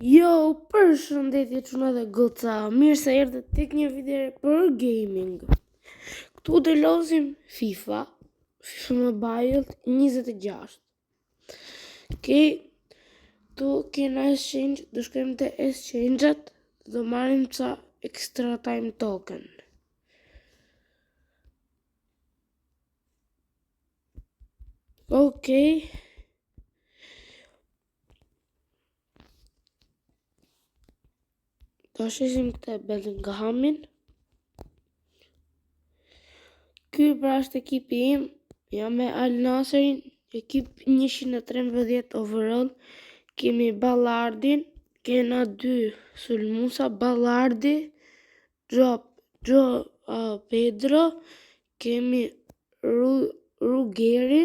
Jo, përshëndetje çuna dhe goca, mirë se erdhët tek një video për gaming. Këtu të lozim FIFA Mobile 26. Tu kena exchange, do shkojmë te exchange-at, do marrim ca extra time token. Okej. Do shishim këtë Bellinghamin. Ky pra është ekipi im, jam me Al Nasserin, ekip 113 overall. Kemi Ballardin, kena 2 sulmuesa, Ballardi, Pedro, kemi Ruggeri,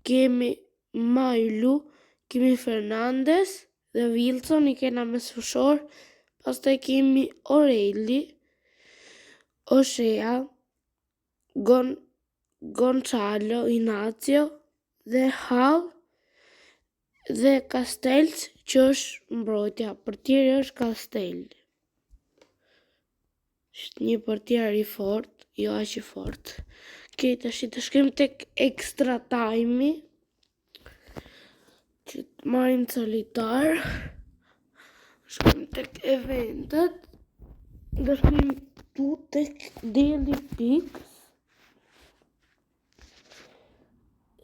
kemi Mailu, kemi Fernandes dhe Wilson I kena me sfushor, pastaj kemi Orelli, O'Shea, Gonçalo, Inacio dhe Hall dhe Castells që është mbrojtja, portieri është Castells. Është një portier I fort, jo aq I fort. Okej, tash të shkojmë tek extra time-i. Që të marrim solitar. Shkojmë tek eventet. Do shkojmë tu tek Daily Picks.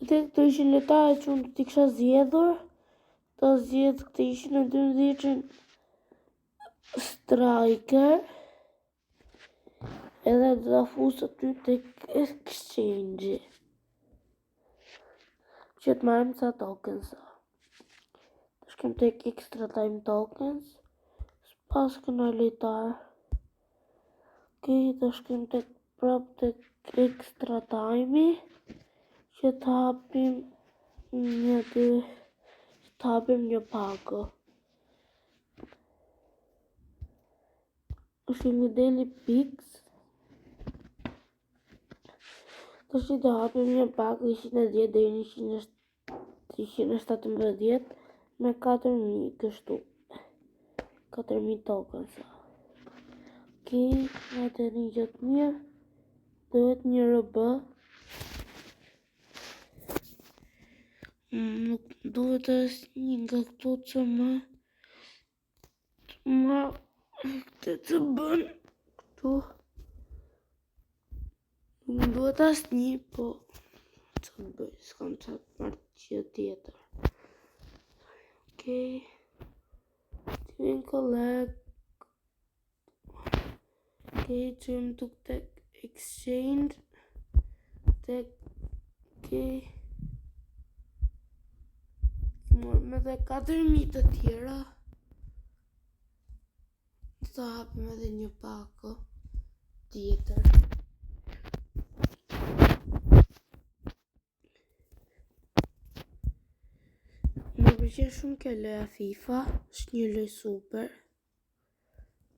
Tek të ishin lojtarët që unë t'i kisha zgjedhur. Do zgjedh këtë ishin e 12 striker. Edhe do ta fus aty tek exchange. Që të marrim ca tokens. Do shkojmë tek extra time tokens. Pas këna lojtar. Okej, do shkojmë tek extra time-i. Që të hapim një pako. është një Daily Picks. Tash do hapim një pako 110 deri në 317 me 4000 kështu. 4000 tokens. Okej, atë një gjatë mirë. Duhet një RB. Nuk duhet asnjë nga këto që këtë të bën këtu. Nuk duhet asnjë, po që të bëj, s'kam që të marrë që tjetër. Okej. Team collect. Okej, qëmë tuk tek exchange. Okej. Morëm edhe 4000 të tjera. Të hapim edhe një pako tjetër. Më pëlqen shumë kjo loja FIFA, është një lojë super.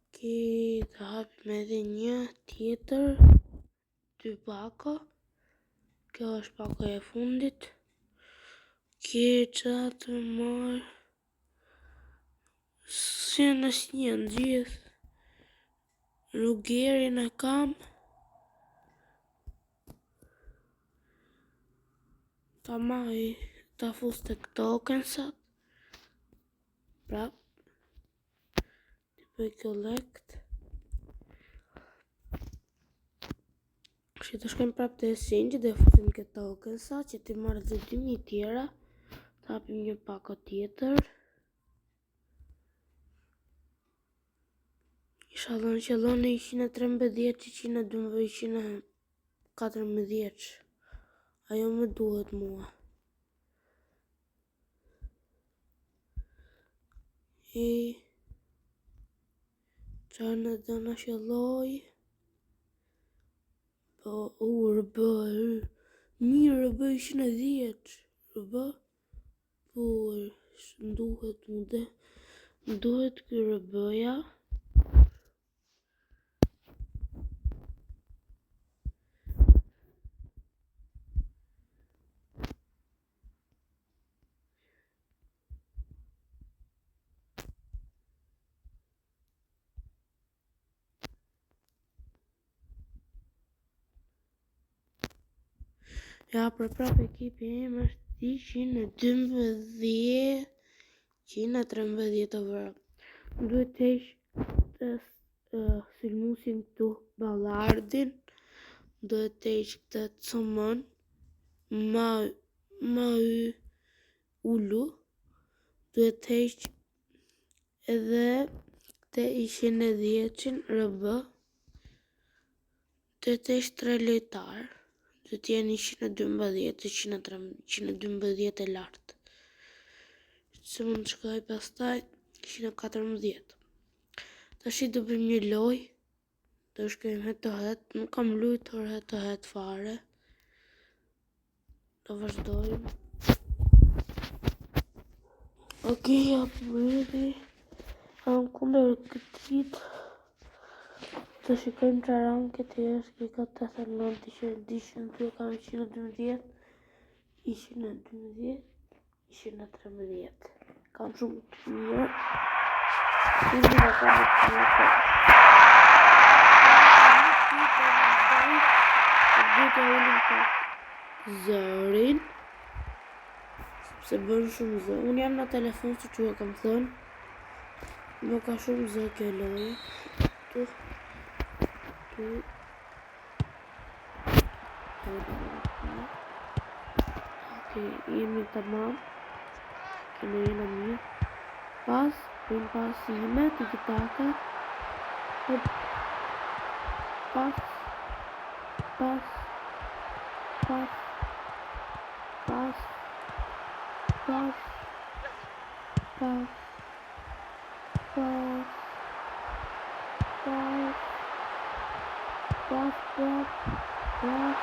Okej, të hapim edhe një tjetër. 2 pako. Kjo është pako e fundit. Okej, qa të marrë. S'jen asnjë në gjithë. Ruggerin e kam. Ta maj, ta fus tek tokensat. Prap. Ti bëj collect. Që të shkojmë prap të exchange dhe fusim këtë tokensa që ti marrë dhe 2000 tjera. Ta hapim një pako tjetër. Isha dhënë që dhënë 113, 112, 114. Ajo më duhet mua. Qa në dhëna shëlloj. RB. Mirë RB 110. RB. Po, duhet ky RB-ja. Ja, për prap ekipi im është 112, 113 over. Duhet të heq të Sulmusin këtu Ballardin, duhet të heq këtë Comon, ma Ulu, duhet të heq edhe të 110-in RB, duhet të heq 3 lojtar, duhet të jenë 112, 112 e lartë. Se mund të shkoj pastaj 114. Tash do bëjmë një lojë, do shkojmë head to head, nuk kam luajtur head to head fare. Do vazhdojmë. Okej, hapë mëri. Kam kundër këtit. Të shikojmë që ranket e është ki ka 89, 112, kam 112, 112, 113. Kam shumë të mirë. Shumë dhe kam të mirë. Duhet e ullim për zërin. Se bën shumë zë. Unë jam në telefon që që kam thënë. Më ka shumë zë kjo lojë. Okej, jemi tamam. Kemi jena mirë. Pas, bëjmë pasime, tiki-taka. Hop. Pas. Pas. Pas. Pas. Pas. Pas. Pas. Pas. Pas. Pas.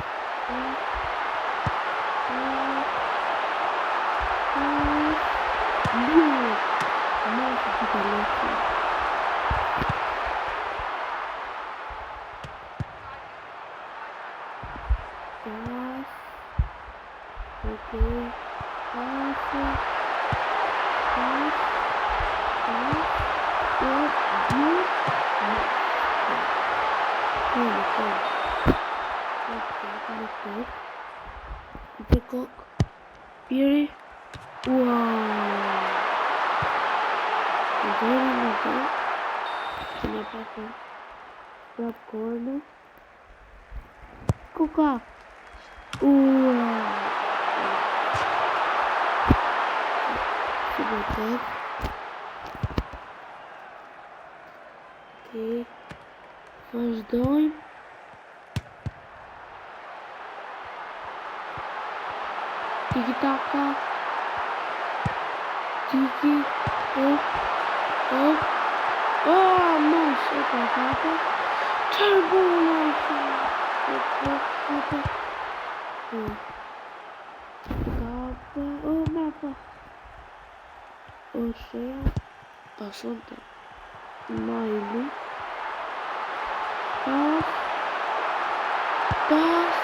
Pas. Piri. Wow. Kena pasur prap corner. Kuka. Wow. Super top. Okej. Vazhdojmë. Tiki-taka. Tiki. Hop. Hop. Oh, mos. Opa, papa. Turbo mapa. Papa. Papa. Oh, mapa. Oh, shea. Pasante. Mailu. Pas. Pas.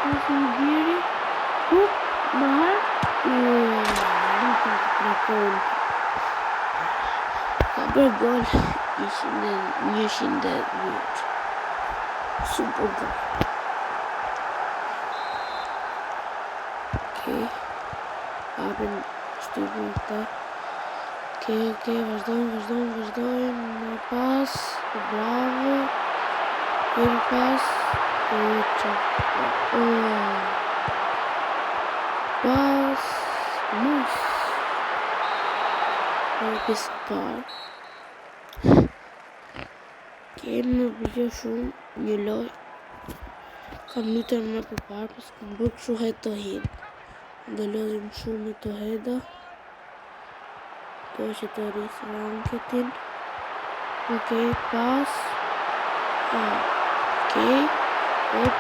Pas në gjeri. Hup. Mahar. Nuk të prekon. Ka bërë gol 100 super gol. Okej. Hapën shtypin këta. Okej, vazhdojmë. Në pas. Bravo. Në pas. Pas. Mos. Pjesë parë. Kemi më përgjë shumë një loj. Kam lutër më përparë, pas kam bërë këshu head to head. Dhe lozim shumë me të heda. Do që të rrisë ranketin. Okej, pas. Okej. Hop.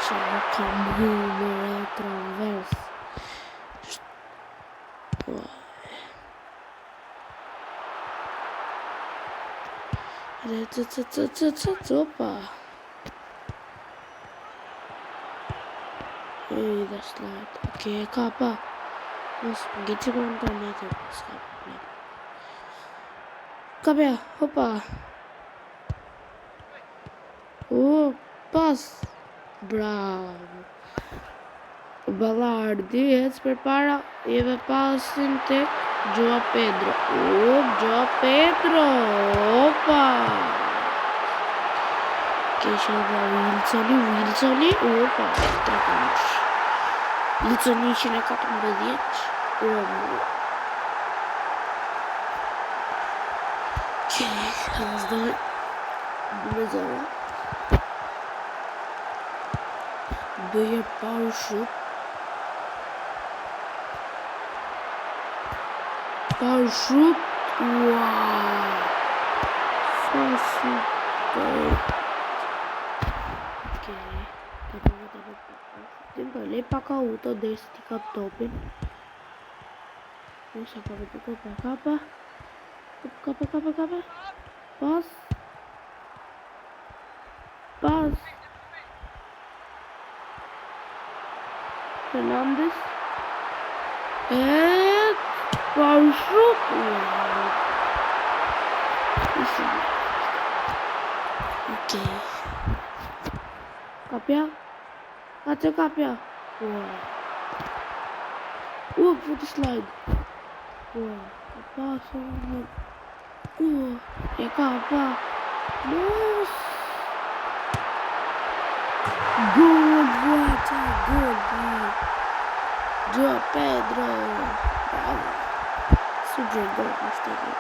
Që kam humor e travers. Opa. Ej, dhe slide. Okej, kapa. Mos më gjeti për në planetë. Ska problem. Kapja, hopa. Pas. Bravo. Ballardi ec përpara, jeve pasin tek Joao Pedro. Joao Pedro. Opa. Kesha dhe Wilsoni. Opa, 3 punësh. Wilsoni 114. Zdaj 2-0. Bëje parë shut. Wow. So super. Okay. Tim për lej pak auto dhe si ti kap topin. Sa kapa. Pas. Fernandes. Parë shut. Okay. Kapja. Wow. Put slide. Wow. Passa. E kapa. Nossa. Gol, gol. Joao Pedro. Bravo. Super gol,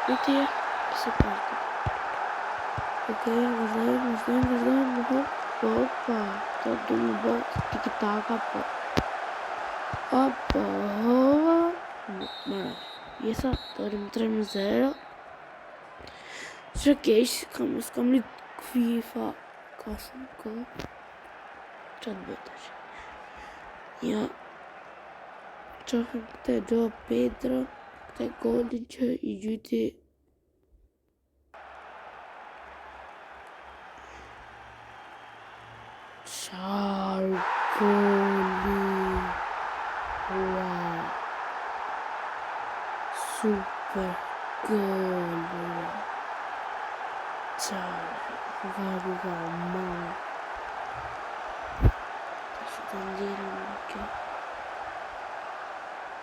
Uite, se parte. Ok, vazhdojmë. Opa, të dumë bot, tiki-taka, po. Opa, mara. Jesa, të rrim 3-0. Që kesh, s'kam një FIFA. Ka shumë kohë. Që të bëtash. Ja. Qofim këte Joao Pedro. Këte golin që i gjyti. Qarë goli. Wow. Super goli. Qarë varma. Ta që të ndirëm në kjo.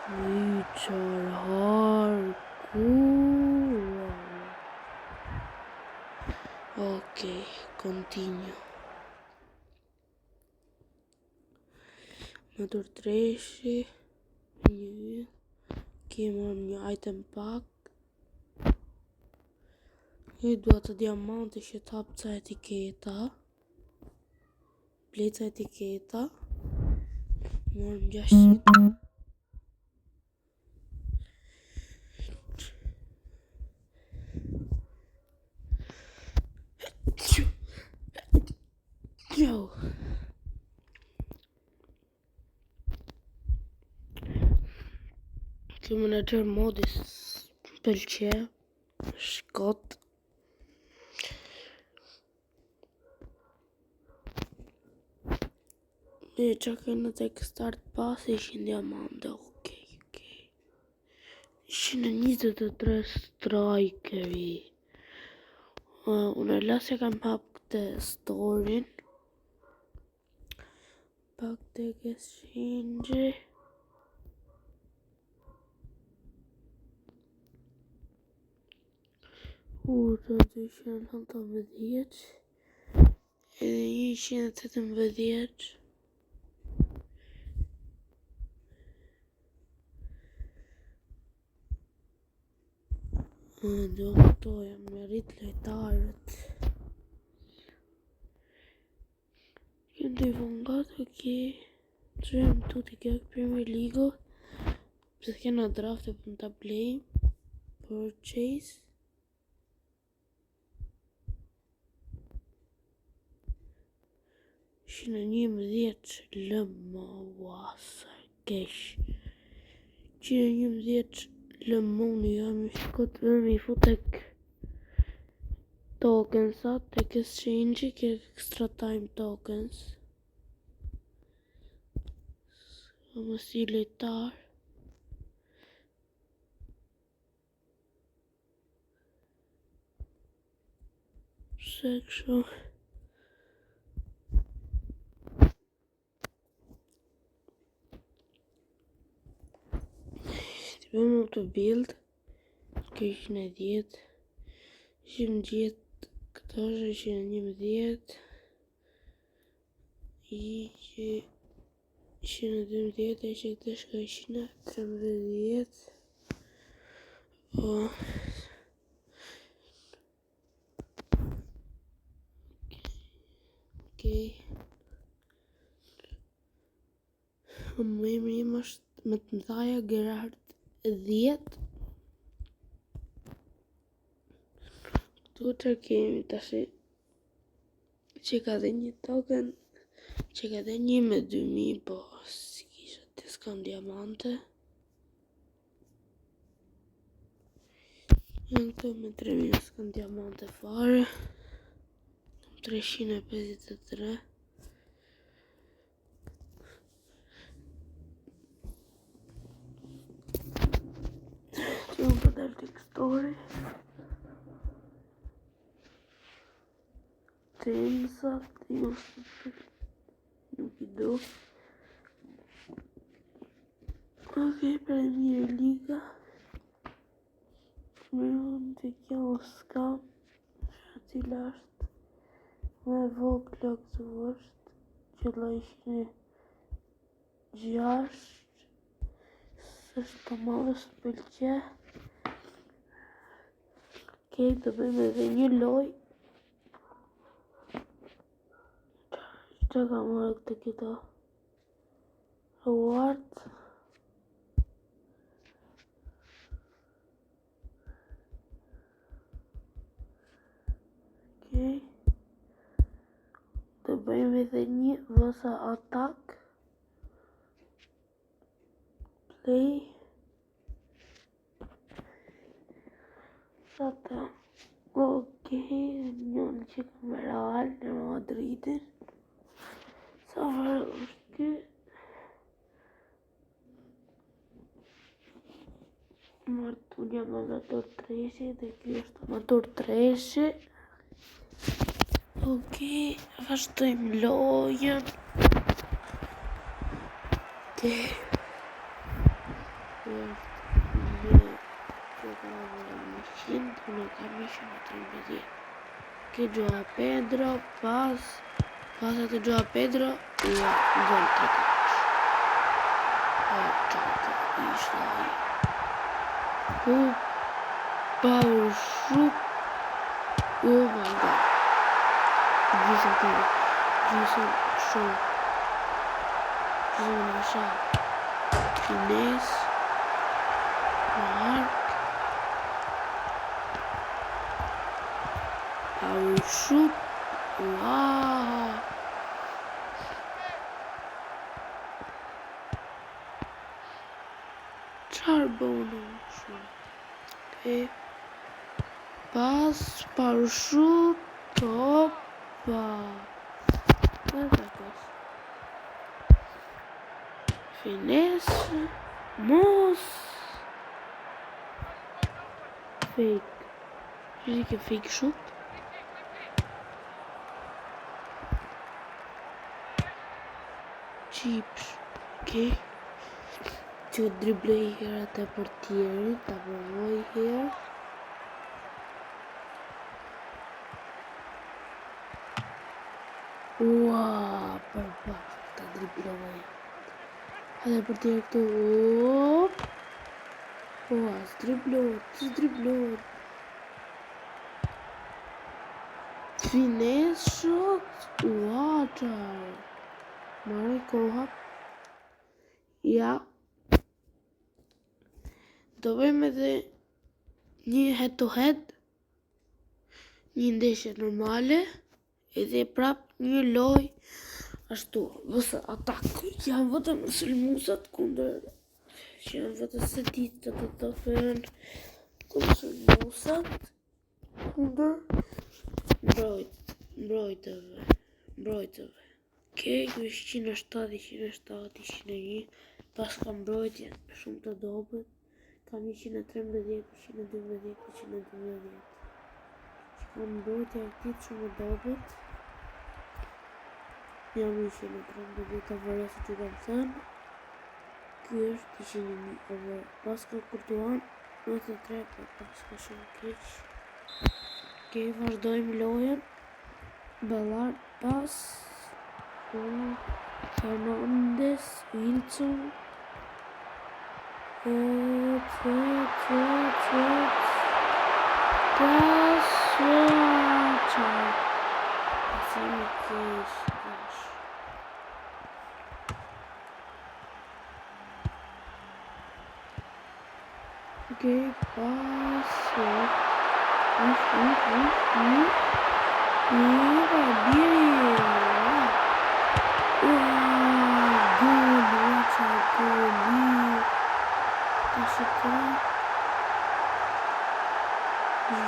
Qarë hardcore. Ok, continue. Më tërtreshi. Kemë një item pak. I duhet të diamanti që të hapë ca etiketa. Pleca etiketa. Morëm 600. Jo. Kjo manager modis pëlqe. Shkot. Që kënë të start pas ishin diamante. Ok. 123 strikeri. Unë e lasë e kam hap këtë storin. Pak të exchange. Të 219. Edhe 118. Do këtoja me rrit lojtarët. Kënë të i vongat, ok. Që jam tuti kjo Premier League. Pëse kena draft e për në të blejmë. Purchase. Shina 11 lëma. Wasa, kesh. 111 lëmoni jam i shkot vërmi i futek tokensat tek exchange ke extra time tokens. Më si lejtar. Section. Bëjmë të build. Kjo 110. 110. Këto është 111. 112. E që këtë shka 113. Po. Okej. Më emri im është më të mëdhaja Gerard 10. Këtu kemi tash që ka dhe një token, që ka dhe 1 me 2000, po si kisha të s'kam diamante. Në këto me 3000 s'kam diamante fare. 353. Që më përdel tekstori. Temsat, nuk I do. Okej, Premier Liga. Me unë të kjo s'kam. Cila është me vogla këtu është. Qëlla ishte 6. S'është të madhe s'pëlqe. Okej, të bëjmë edhe një loj. Që ka marrë këtë këta reward. Okej. Të bëjmë edhe një vësa atak. Play. Sata. Okej, njën që ka me Real në Madridin. Sa farë është kë? Martunja me motor 3 dhe kjo është motor 3. Okej, vazhdojmë lojën. Okej. Kjo ka në 100, unë kam 113. Okej, Joao Pedro, pas atë Joao Pedro, ja, gol 3 kash. Ishte ai. Power shoot. Oh my god. Gjysëm show. Finesse. Mark. Power shoot. Wow. Çfarë bënë shumë? Okej. Pas, power shoot. Opa. Perfect. Finesse. Mos. Fake. Fica fake shoot. Chips. Okej. Që driblej herë atë portierin, ta provoj herë. Ua, përbashkë, ta dribloj. Atë portier këtu, op. Ua, s'dribloj. Finesse shot, ua, qarë. Marrë koha. Ja. Do bëjmë edhe një head to head, një ndeshje normale, edhe prap një loj ashtu, vësa atak, që janë vetëm sulmusat kundër, që janë vetëm se ditë të të thërën, kundër sulmusat, kundër mbrojtëve. Okej, kjo është 107, 101, pas ka mbrojtje shumë të dobët. Kam 113, 112, 112. Që kam mbrojtje aktit shumë dobët. Jam 113 të vërës që kam thënë. Ky është 100.000 euro. Pas ka kurtuan 93, për pas ka shumë keq. Okej, vazhdojmë lojën. Ballard pas. Fernandes, Wilson. Okay, pass.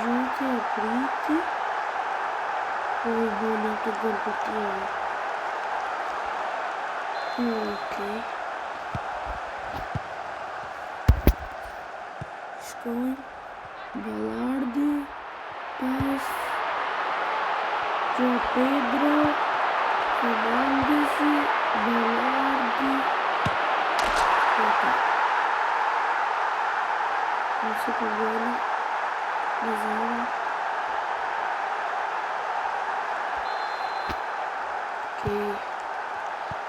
Junte a Brite. Oi, bonito gol para tirar. Okay. Scoring. Ballard. Pass. João Pedro. Fernandes. Ballard. Okay. Não sei como ele. Mas okay.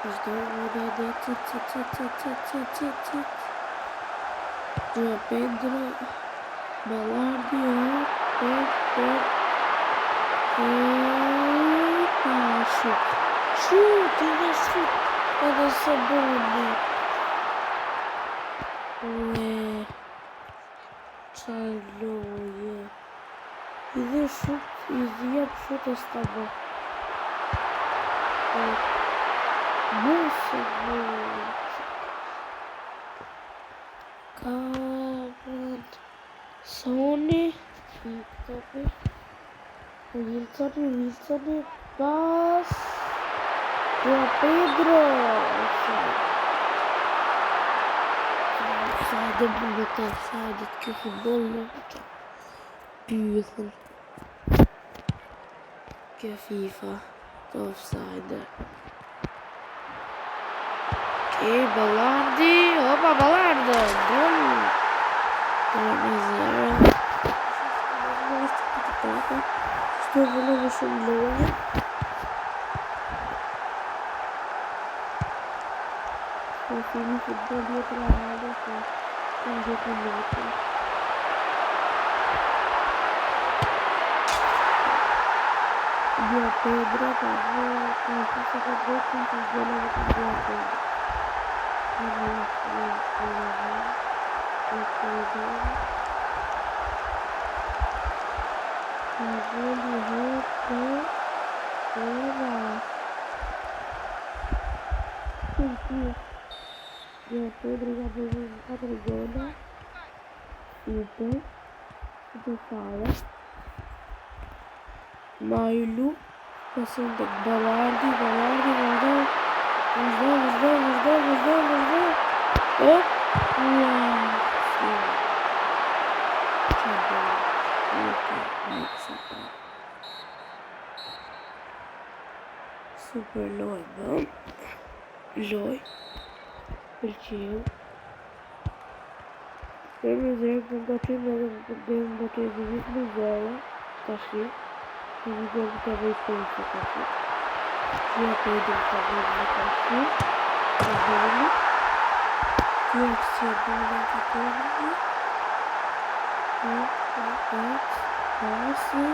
Os dois vão dar João Pedro, Ballard, chute, olha essa bola. Ué, Charloia. E deu chute, e ia chute esta bola. Nossa, bola. Sony, Wilson, pass, João Pedro, offside, bonita offside, que futebol não burro, que FIFA, offside. Ok, Ballard, opa, Ballard, gol. 1-0. Estou vendo o Chambon. Eu fiz um futebol de outra área. Vamos ver como é que é. João Pedro, acabou. Como se acabou com o gol do João Pedro. João Pedro já fez 4 gols. Super fala. Mailu. Passando de Ballard. Super Loi, não? Loi. Pertinho. Vamos ver com o gatinho dentro da TV do Zé. Tá assim. O jogo talvez pense, tá assim. João Pedro talvez não tá assim. Tá vendo? Tinha que ser bom dentro da TV. Passe.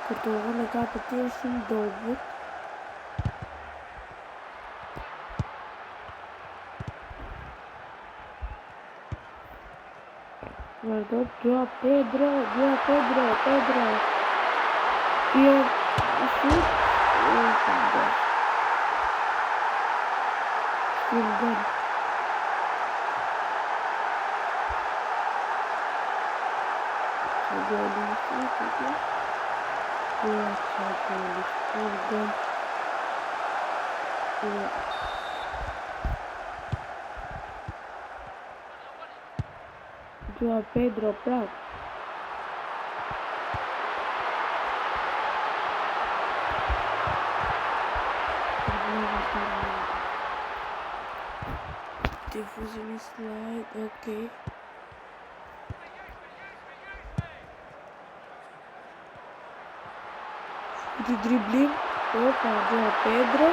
Который накапал очень долго. Guardou João Pedro. E o chute. João Pedro Prato. fuzi një slide, okej. Futi driblim, opa, Joao Pedro,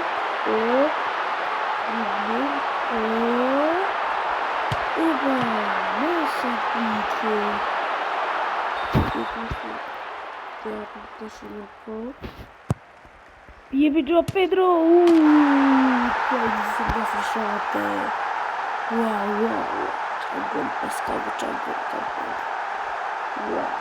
driblim, opa, nossa, Pedro. Të shumë po. Jebi Joao Pedro, Coisa dessa shota. Wow. Champion Pascal, champion. Wow.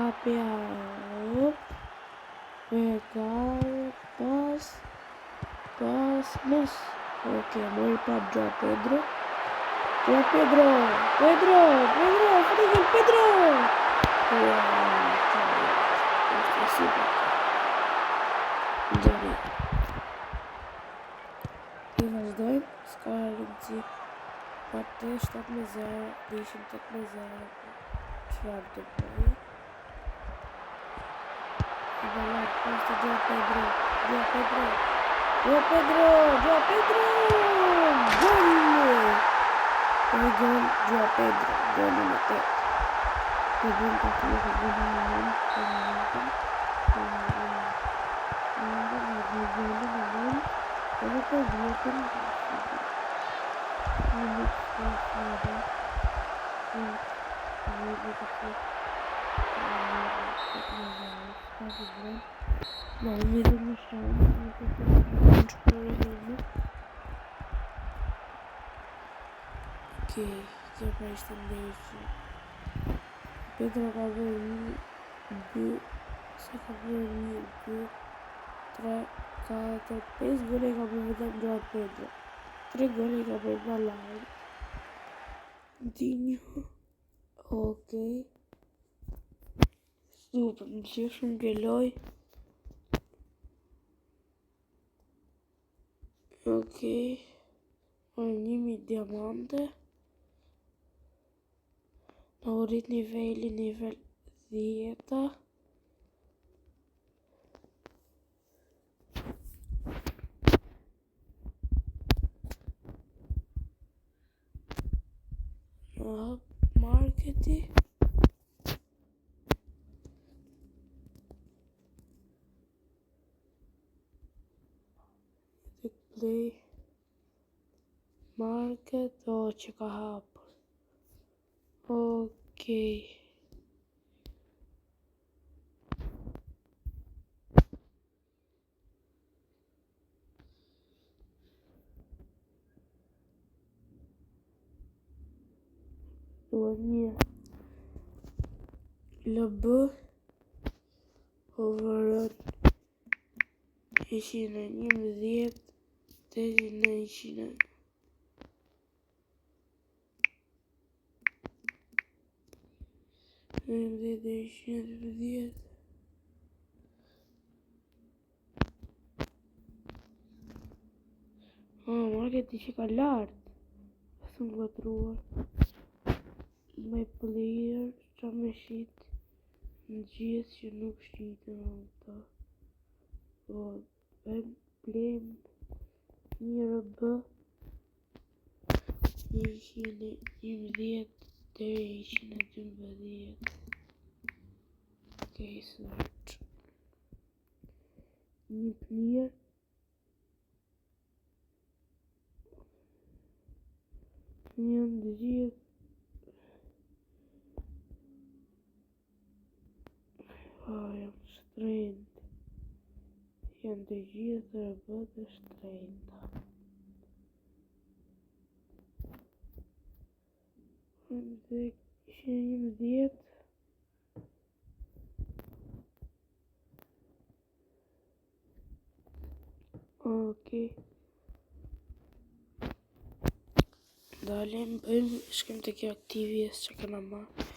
Capia, pass, ok, amor para Joao Pedro, Pedro, Scarlet, Parte 7-0, deixa-me 7-0, çfarë bëj? Vai pasta Joao Pedro, gol! Gol, Joao Pedro, gol no teto. Pegou para aqui, não, mesmo no chão, ok, que é para estender Pedro Gabriel de Sacaborinho de Tracada 3 goles Gabriel de Pedro 3 goles Gabriel da live Dinho, ok, super, më qesh shumë gjeloj. Ok, 1000 diamante. Në rrit nivel 10. Marketi. Play. Market, që ka hapur. Ok. Duhet LB overrun 111 deri në 100. Marketi që ka lartë. Pasë më gëtruar. My player, që me shit në gjithë që nuk shqitën ata. Blem një RB 111 deri 112. Ok, search. Një player një në gjithë jam shtrenjt. Janë të gjithë RB të shtrenjta. Ishe 11. Ok. Dalim, bëjmë, shkem të kjo aktivjes që këna marrë.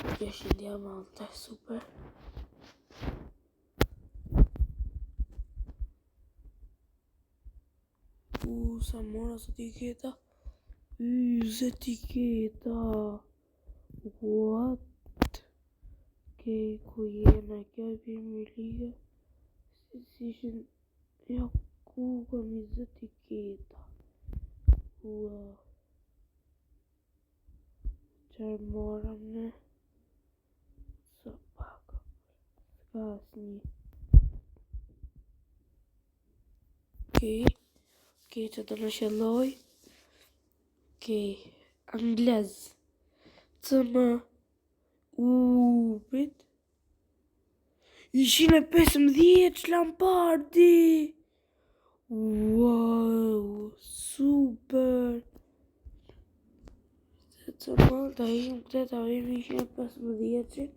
Kjo është një diamante, super. sa mora së etiketa. 20 etiketa. What? Okej, ku jena? Kjo e Premier Liga. Si ishin... Ja, ku kam 20 etiketa. Wow. Qërë moram ne? Sa paka. Ska asnjë. Okej, që të në shëlloj. Okej, anglez. Cëmë. Prit. 115 Lampardi. Wow, super. Cëmë, ta ishim këtë, ta vemi 115.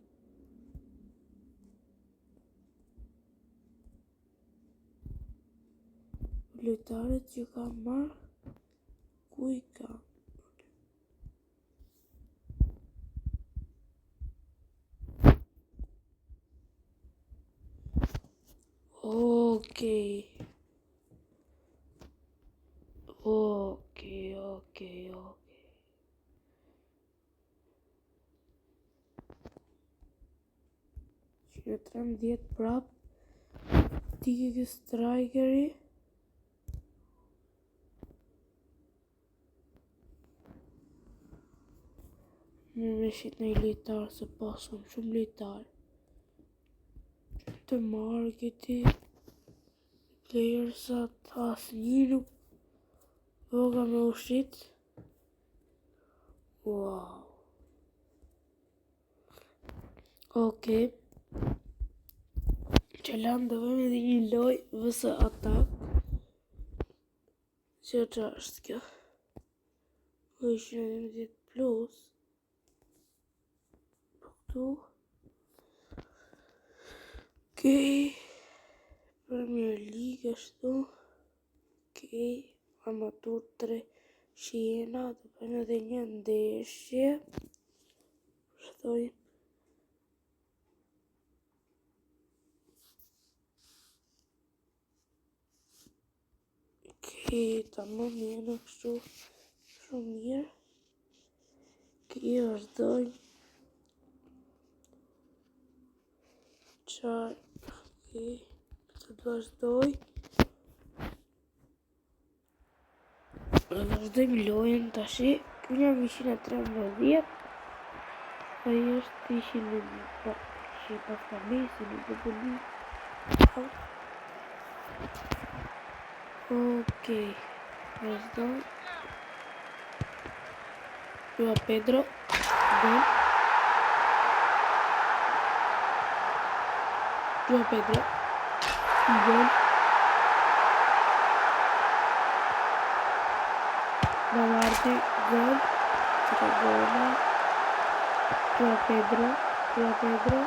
Lojtarët që ka marrë. Ku i ka? Okej. Që 13 prap. Tiki kë strikeri. Me shit në i lojtarë se pasëm shumë lojtarë. Të marketi. Playersat asnjë nuk voga me ushit. Wow. Okej. Që lanë dhe vëmë edhe një loj vësë atak. Që është kjo? Po ishë në 10 plus. Po këtu. Okej. Premier League ashtu. Okej. Amatur 3 shjena. Të përnë edhe një ndeshje. Shtoj. Okej, ta më njënë kështu. Shumë mirë. Okej, vazhdoj. Qaj. Okej. Të vazhdoj. Vazhdojmë lojën tashi. Kënë jam 113. Ajo është 101. Po, që pas ka mesi në të bëllu. Okej. Vazhdoj. Joao Pedro. Gol. Joao Pedro. Gol. Bavardi. Gol. Tre gola. Joao Pedro.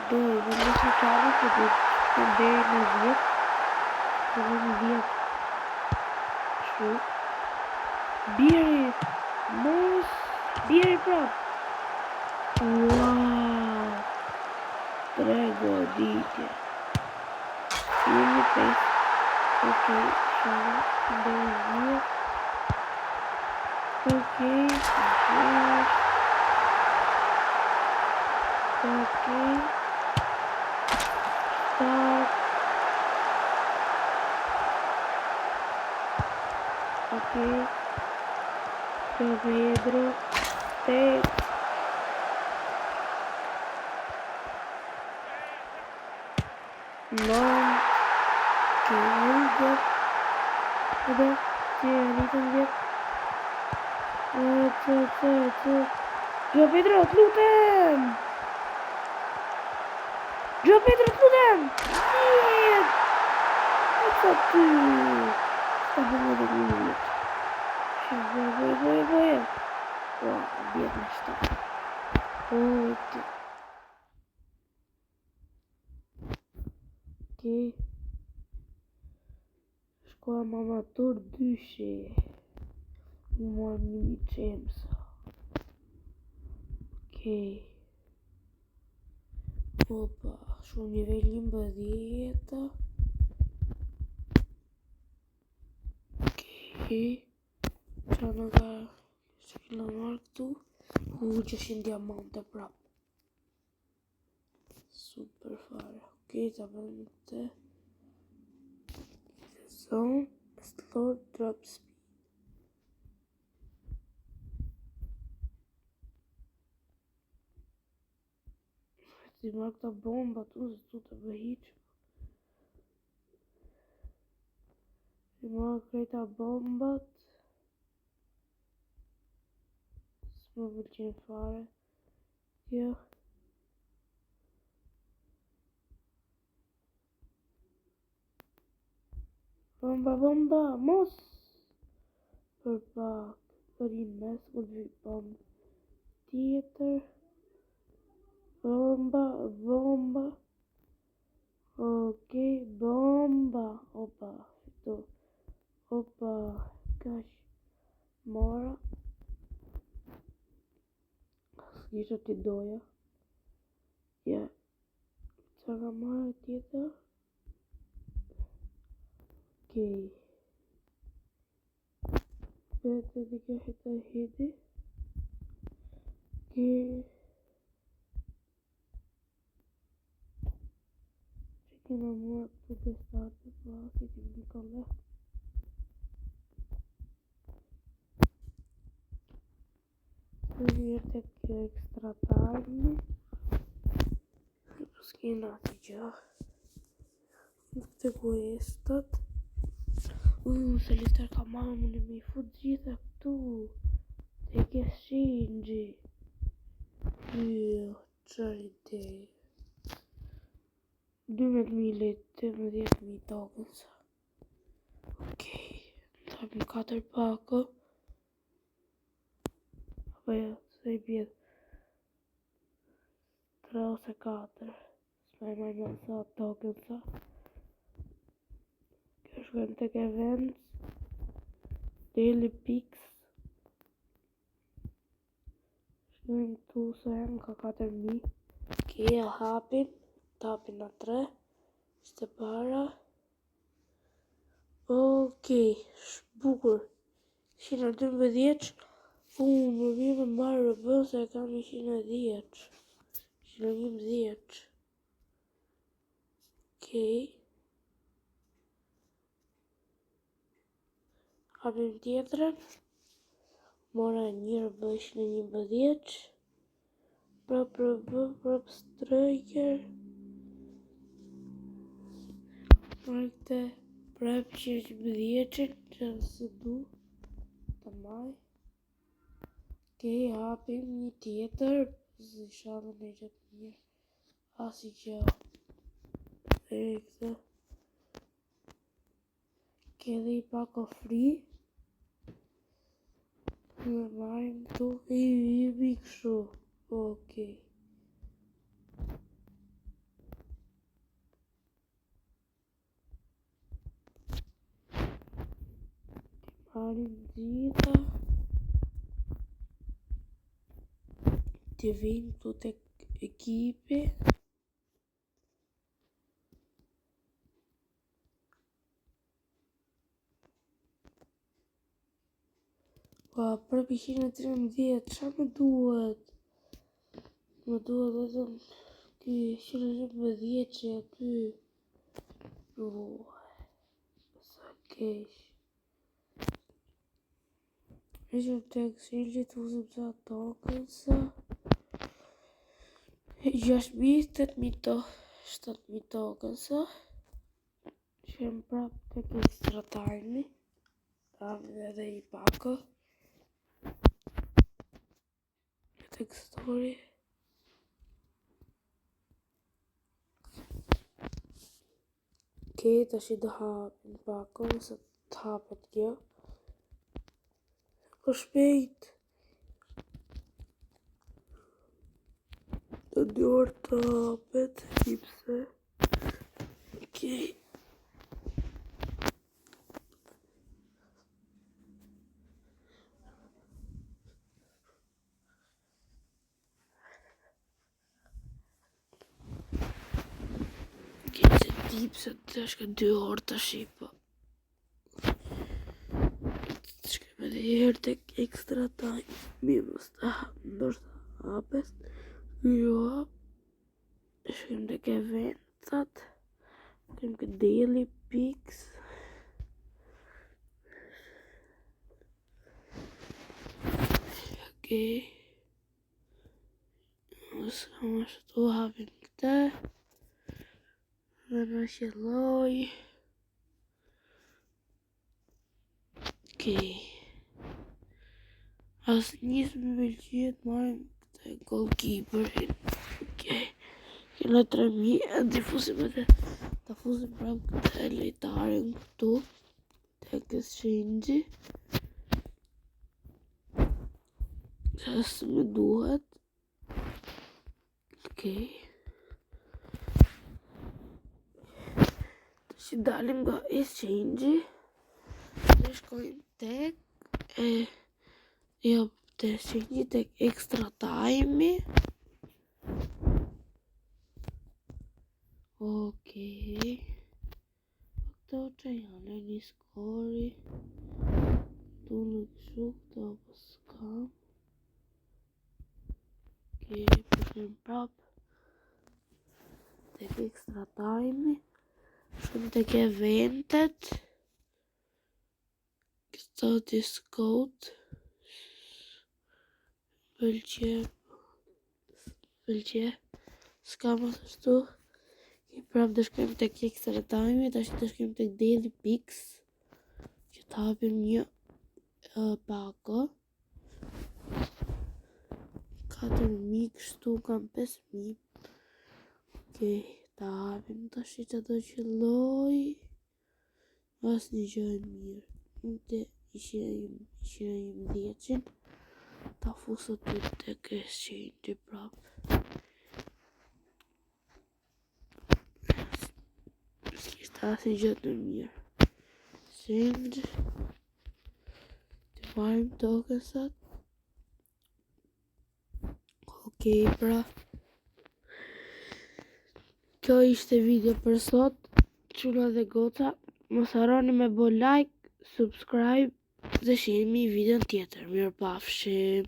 Do në që qare që do të ndërë në 10. Të dhe në 10. Shu. Biri. Mos. Biri prap. Wow. 3 goditje. Jemi 5. Okej. Shara. Ndërë në 10. Okej. Okej. Stop. Okej. Pedro. Take. Long. Okej. Edhe. Që e rritën vjetë. Joao Pedro, të lutem! Joao Pedro, të lutem! Shit! E të ty! Sta bëmë edhe një minut. Shit, boje. Wow, bjetë në shtatë. Okej. Shkoa amatur 2. Muar një qemësa. Okej. Opa, shumë nivel 11. Okej. Qa nga që kena marrë këtu? 600 diamante prap. Super fare. Okej, ta bëjmë të zone slow drop speed. Si marrë këta bomba tu, se tu të bëhiq. Si marrë këta bombat. S'më pëlqen fare. Kjo. Bomba, mos! Për pak, për i mes, kur vi bomba tjetër. Bomba. Okej, bomba. Opa, fitu. Opa, kash. Mora. S'kisha t'i doja. Ja. Qa ka marrë tjetër? Okej. Bete t'i ka hita hiti. Okej. Që kena marrë këtë testate, pa, si t'im një kolle. Të njërë të kjo ekstra time. S'kena t'i gjë. Të kuestat. Se lister ka marrë më në me i fut gjitha këtu. Te ke shinxhi. Qër idej. 12.000 letë, 18.000 tokens. Okej. Të hapim 4 pako. Apo jo, se i bjedh 3 ose 4. S'me marrë në sa tokensa. Kjo shkojmë tek events. Daily Pix. Shkojmë këtu se jem ka 4.000. Okej, a hapim. Tapin a 3. Ishte para. Okej, shbukur. 112. Më mirë me marrë rëbën se kam 110. 111. Okej. Hapim tjetërën. Mora një rëbë 111. Prap striker. Markte prap 110. Që se du. Të maj. Okej, hapim një tjetër. Zë shalë në gjithë mirë. Asi që e këtë. Ke dhe i pako free. Në marim tu. I bikshu. Okej. Marim gjitha. Të vim tu tek ekipi. Pa, prap 113, qa më duhet? Më duhet vetëm ky 111 që aty. Sa kesh. Ishëm të eksilgjit, uzim sa tokensa. 6.000, 7.000 tokensa. Qëm prap tek ekstra time. Tam edhe i pako. Tek story. Okej, tash i do hapin pako, se të hapet kjo. Po shpejt. Të dy orë të hapet, i pse. Okej. di pse të shka 2 orë të shipa. Të shkrim edhe herë tek extra time. Mimës të ndoshta hapes. Jo. Shkrim tek eventat. Shkrim ke daily pics. Okej. Ose kam ashtu hapim këtë. Dhe në qëlloj. Okej. Asë njësë me pëlqyet marim këtë goalkeeperin. Okej. Kena 3000, difusim edhe. Ta fusim prap këtë lojtarin këtu. Tek exchange. Së me duhet. Okej. Të që dalim nga exchange. Dhe shkojmë tek. Jo, të exchange tek extra time. Okej. Këto që janë një skori. Tu nuk shuk të apë s'kam. Okej, përshim prap. Tek extra time. Shumë tek eventet. Këto discount. Pëlqe. S'ka më thështu. Prap të shkojmë tek extra time. Tash të shkojmë tek daily pics. Që të hapim një pako. 4000 kështu kam 5000. Okej, ta hapim tash që do qëlloj. As një gjë e mirë. Të ishira një mdjeqin. Ta fusët të të kësqin të prap. S'kishtë as një gjë të mirë. Send. Të marim tokësat. Okej, pra. Kjo ishte video për sot. Çuna dhe goca. Mos harroni me bo like, subscribe dhe shihemi video tjetër. Mirë pafshim.